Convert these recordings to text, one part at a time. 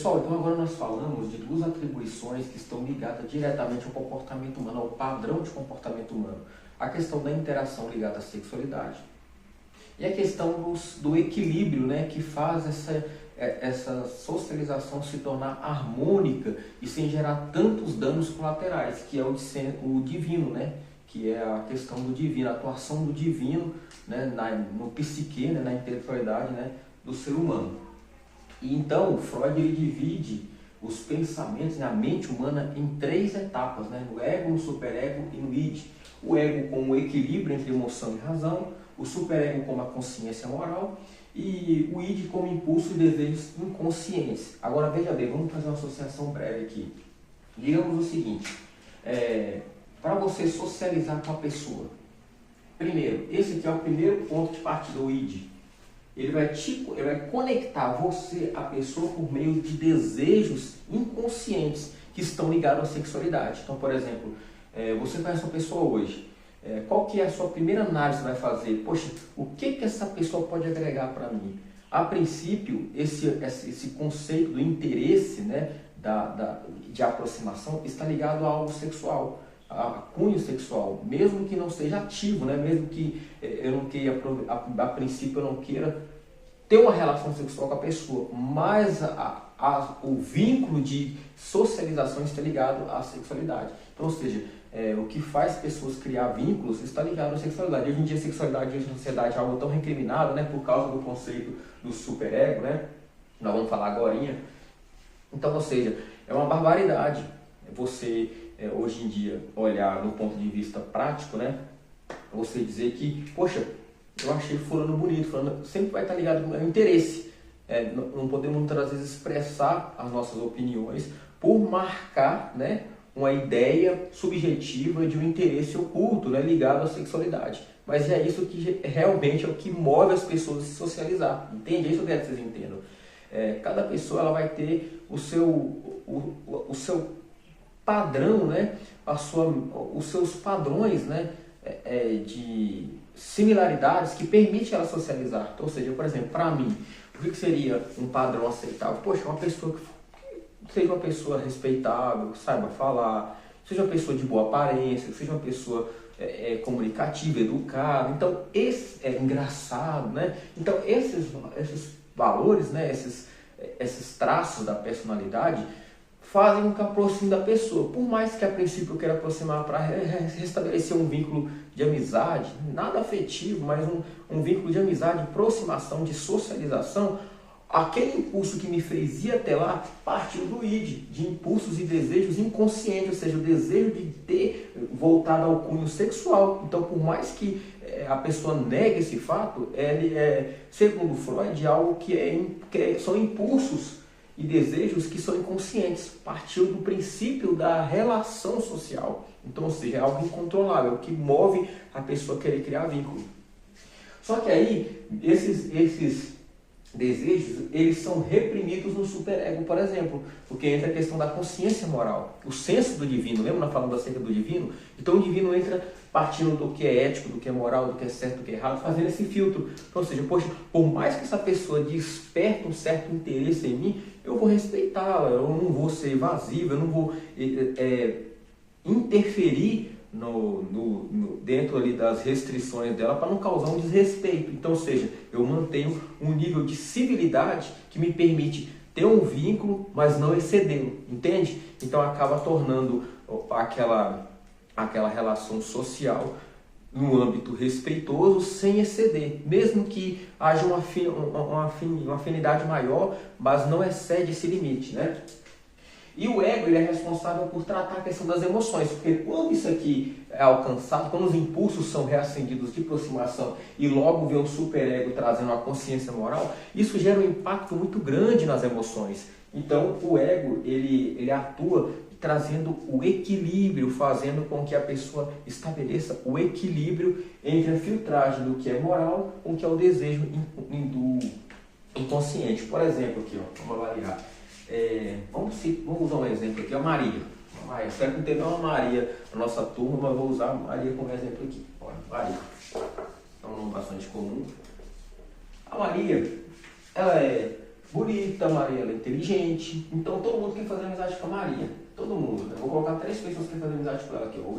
Pessoal, então agora nós falamos de duas atribuições que estão ligadas diretamente ao comportamento humano, ao padrão de comportamento humano. A questão da interação ligada à sexualidade e a questão do equilíbrio, né, que faz essa socialização se tornar harmônica e sem gerar tantos danos colaterais, que é o divino, né, que é a questão do divino, a atuação do divino, né, no psique, né, na intelectualidade, né, do ser humano. E então, Freud ele divide os pensamentos, né, a mente humana em três etapas, né, no ego, no superego e no id. O ego como o equilíbrio entre emoção e razão, o superego como a consciência moral e o id como impulso e desejos inconscientes. Agora veja bem, vamos fazer uma associação breve aqui. Digamos o seguinte, para você socializar com a pessoa, primeiro, esse aqui é o primeiro ponto de partida, o id. Ele vai conectar você, a pessoa, por meio de desejos inconscientes que estão ligados à sexualidade. Então, por exemplo, você conhece uma pessoa hoje, qual que é a sua primeira análise que vai fazer? Poxa, o que essa pessoa pode agregar para mim? A princípio, esse conceito do interesse, né, de aproximação está ligado a algo sexual, a cunho sexual, mesmo que não seja ativo, né? Mesmo que eu não queira, a princípio eu não queira ter uma relação sexual com a pessoa, mas o vínculo de socialização está ligado à sexualidade. Então, ou seja, o que faz pessoas criar vínculos está ligado à sexualidade. Hoje em dia a sexualidade na sociedade é algo tão recriminado, né, por causa do conceito do superego, né? Nós vamos falar agorinha. Então, ou seja, é uma barbaridade você hoje em dia olhar no ponto de vista prático, né? Você dizer que, poxa, eu achei fulano bonito, fulano sempre vai estar ligado ao interesse. Não podemos muitas vezes expressar as nossas opiniões por marcar, né, uma ideia subjetiva de um interesse oculto, né, ligado à sexualidade. Mas é isso que realmente é o que move as pessoas a se socializar. Entende? É isso que eu quero que vocês entendam. Cada pessoa ela vai ter o seu padrão, né, os seus padrões, né, de similaridades que permite ela socializar. Então, ou seja, por exemplo, para mim, o que seria um padrão aceitável? Poxa, uma pessoa que seja uma pessoa respeitável, que saiba falar, seja uma pessoa de boa aparência, seja uma pessoa comunicativa, educada. Então, esse é engraçado, né? Então, esses valores, né, esses traços da personalidade fazem com que aproxime da pessoa. Por mais que a princípio eu queira aproximar para restabelecer um vínculo de amizade, nada afetivo, mas um vínculo de amizade, de aproximação, de socialização, aquele impulso que me fez ir até lá partiu do id, de impulsos e desejos inconscientes, ou seja, o desejo de ter voltado ao cunho sexual. Então, por mais que a pessoa negue esse fato, ele segundo Freud, algo são impulsos e desejos que são inconscientes, partiu do princípio da relação social. Então, ou seja, é algo incontrolável, que move a pessoa a querer criar vínculo. Só que aí, esses desejos, eles são reprimidos no superego, por exemplo, porque entra a questão da consciência moral, o senso do divino. Lembra nós falando acerca do divino? Então o divino entra partindo do que é ético, do que é moral, do que é certo, do que é errado, fazendo esse filtro. Então, ou seja, poxa, por mais que essa pessoa desperte um certo interesse em mim, eu vou respeitá-la, eu não vou ser evasivo, eu não vou interferir dentro ali das restrições dela para não causar um desrespeito. Então, ou seja, eu mantenho um nível de civilidade que me permite ter um vínculo, mas não excedê-lo, entende? Então acaba tornando aquela relação social no âmbito respeitoso, sem exceder, mesmo que haja uma afinidade maior, mas não excede esse limite, né? E o ego ele é responsável por tratar a questão das emoções, porque quando isso aqui é alcançado, quando os impulsos são reacendidos de aproximação e logo vem o superego trazendo uma consciência moral, isso gera um impacto muito grande nas emoções. Então o ego ele atua trazendo o equilíbrio, fazendo com que a pessoa estabeleça o equilíbrio entre a filtragem do que é moral com o que é o desejo do inconsciente. Por exemplo, aqui, ó, vamos avaliar. Vamos usar um exemplo aqui, a Maria. Espero que não tenha uma Maria na nossa turma, mas vou usar a Maria como exemplo aqui. Olha, Maria. É um nome bastante comum. A Maria, ela é bonita, Maria ela é inteligente. Então todo mundo quer fazer amizade com a Maria. Todo mundo. Né? Vou colocar 3 pessoas que querem fazer amizade com ela aqui. Ó.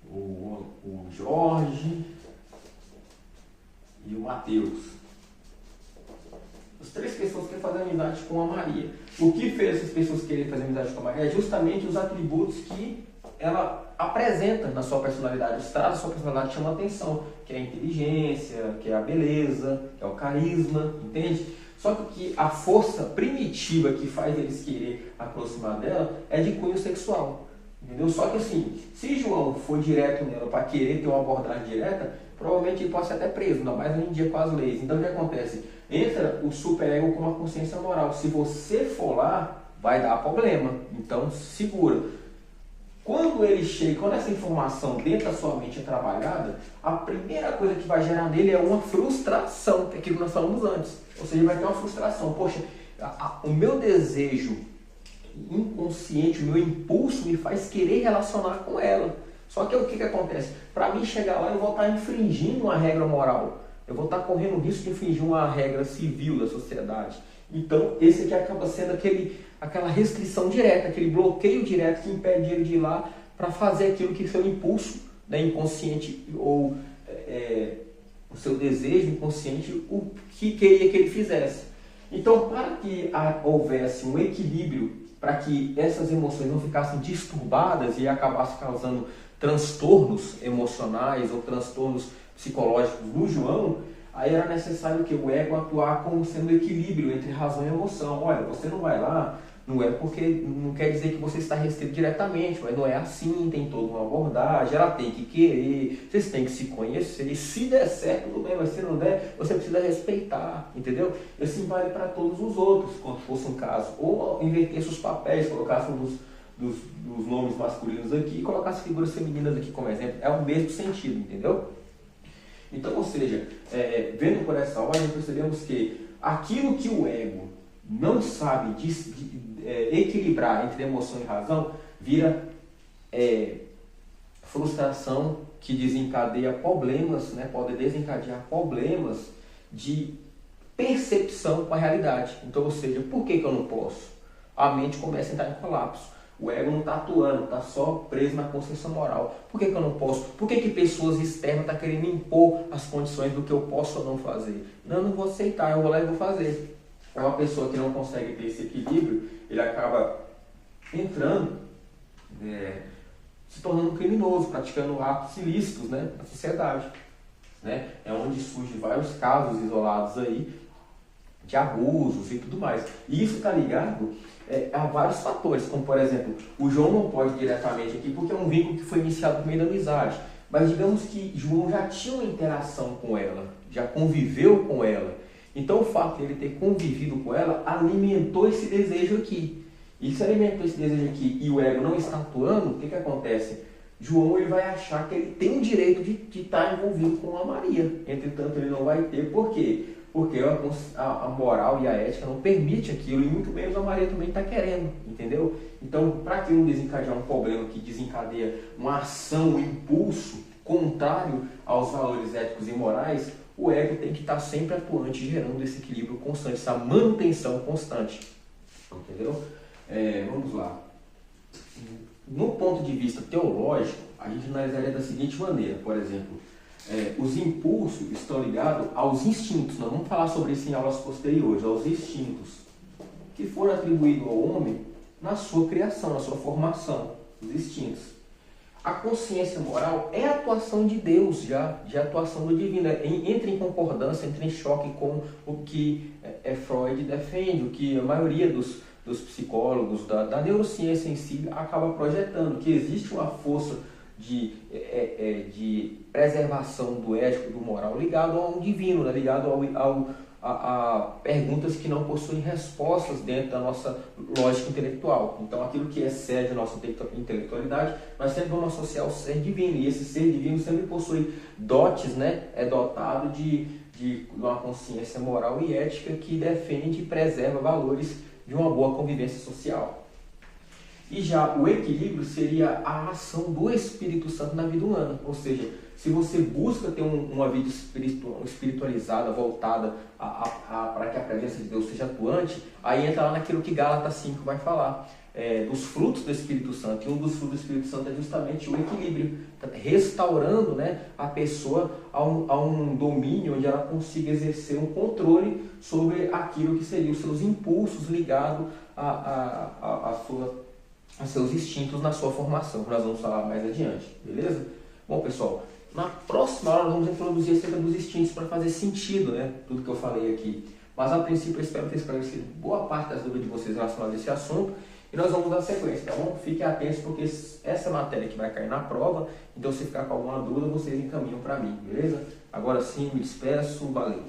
O Jorge e o Matheus. As 3 pessoas querem fazer amizade com a Maria. O que fez essas pessoas quererem fazer amizade com a Maria é justamente os atributos que ela apresenta na sua personalidade. Os traços da sua personalidade chamam a atenção, que é a inteligência, que é a beleza, que é o carisma, entende? Só que a força primitiva que faz eles querer aproximar dela é de cunho sexual, entendeu? Só que assim, se João for direto nela para querer ter uma abordagem direta, provavelmente ele pode ser até preso, ainda mais hoje em dia com as leis. Então o que acontece? Entra o superego com uma consciência moral. Se você for lá, vai dar problema. Então segura. Quando ele chega, quando essa informação dentro da sua mente é trabalhada, a primeira coisa que vai gerar nele é uma frustração, que é aquilo que nós falamos antes. Ou seja, ele vai ter uma frustração. Poxa, o meu desejo inconsciente, o meu impulso me faz querer relacionar com ela. Só que o que acontece? Para mim chegar lá, eu vou estar infringindo uma regra moral. Eu vou estar correndo o risco de infringir uma regra civil da sociedade. Então, esse aqui acaba sendo aquela restrição direta, aquele bloqueio direto que impede ele de ir lá para fazer aquilo que seu impulso, né, inconsciente ou o seu desejo inconsciente, o que queria que ele fizesse. Então, para que houvesse um equilíbrio, para que essas emoções não ficassem disturbadas e acabassem causando transtornos emocionais ou transtornos psicológicos no João, aí era necessário que o ego atuar como sendo equilíbrio entre razão e emoção. Olha, você não vai lá, não é porque não quer dizer que você está restrito diretamente, mas não é assim, tem toda uma abordagem, ela tem que querer, vocês têm que se conhecer, se der certo, tudo bem, mas se não der, você precisa respeitar, entendeu? E assim vale para todos os outros, quando fosse um caso. Ou invertesse os papéis, colocasse dos nomes masculinos aqui e colocasse figuras femininas aqui como exemplo. É o mesmo sentido, entendeu? Então, ou seja, vendo por essa ordem, percebemos que aquilo que o ego não sabe equilibrar entre emoção e razão, vira frustração que desencadeia problemas, né? Pode desencadear problemas de percepção com a realidade. Então, ou seja, por que eu não posso? A mente começa a entrar em colapso. O ego não está atuando, está só preso na consciência moral. Por que eu não posso? Por que pessoas externas estão querendo impor as condições do que eu posso ou não fazer? Não, eu não vou aceitar, eu vou lá e vou fazer. É uma pessoa que não consegue ter esse equilíbrio, ele acaba entrando, se tornando um criminoso, praticando atos ilícitos, né, na sociedade. Né? É onde surgem vários casos isolados aí de abusos e tudo mais. E isso está ligado a vários fatores, como por exemplo, o João não pode diretamente aqui porque é um vínculo que foi iniciado por meio da amizade. Mas digamos que João já tinha uma interação com ela, já conviveu com ela. Então o fato de ele ter convivido com ela alimentou esse desejo aqui. E se alimentou esse desejo aqui e o ego não está atuando, o que acontece? João ele vai achar que ele tem o direito de estar envolvido com a Maria. Entretanto, ele não vai ter. Por quê? Porque a moral e a ética não permite aquilo, e muito menos a Maria também está querendo, entendeu? Então, para que não desencadear um problema que desencadeia uma ação, um impulso contrário aos valores éticos e morais, o ego tem que estar sempre atuante, gerando esse equilíbrio constante, essa manutenção constante, entendeu? Vamos lá. No ponto de vista teológico, a gente analisaria da seguinte maneira, por exemplo, os impulsos estão ligados aos instintos. Nós vamos falar sobre isso em aulas posteriores, aos instintos que foram atribuídos ao homem na sua criação, na sua formação, os instintos. A consciência moral é a atuação de Deus, de atuação do divino, entra em concordância, entra em choque com o que Freud defende, o que a maioria dos psicólogos, da neurociência em si, acaba projetando, que existe uma força de preservação do ético e do moral ligado ao divino, né? Ligado a perguntas que não possuem respostas dentro da nossa lógica intelectual. Então, aquilo que excede a nossa intelectualidade, nós sempre vamos associar ao ser divino, e esse ser divino sempre possui dotes, né? É dotado de uma consciência moral e ética que defende e preserva valores de uma boa convivência social. E já o equilíbrio seria a ação do Espírito Santo na vida humana. Ou seja, se você busca ter uma vida espiritualizada, voltada para que a presença de Deus seja atuante, aí entra lá naquilo que Gálatas 5 vai falar, dos frutos do Espírito Santo. E um dos frutos do Espírito Santo é justamente o equilíbrio, restaurando, né, a pessoa a um domínio onde ela consiga exercer um controle sobre aquilo que seriam os seus impulsos ligados a seus instintos na sua formação, que nós vamos falar mais adiante, beleza? Bom, pessoal, na próxima aula nós vamos introduzir acerca dos instintos para fazer sentido, né, tudo que eu falei aqui. Mas a princípio eu espero ter esclarecido boa parte das dúvidas de vocês relacionadas a esse assunto e nós vamos dar sequência, tá bom? Fiquem atentos porque essa matéria que vai cair na prova, então se ficar com alguma dúvida vocês encaminham para mim, beleza? Agora sim, me despeço, valeu!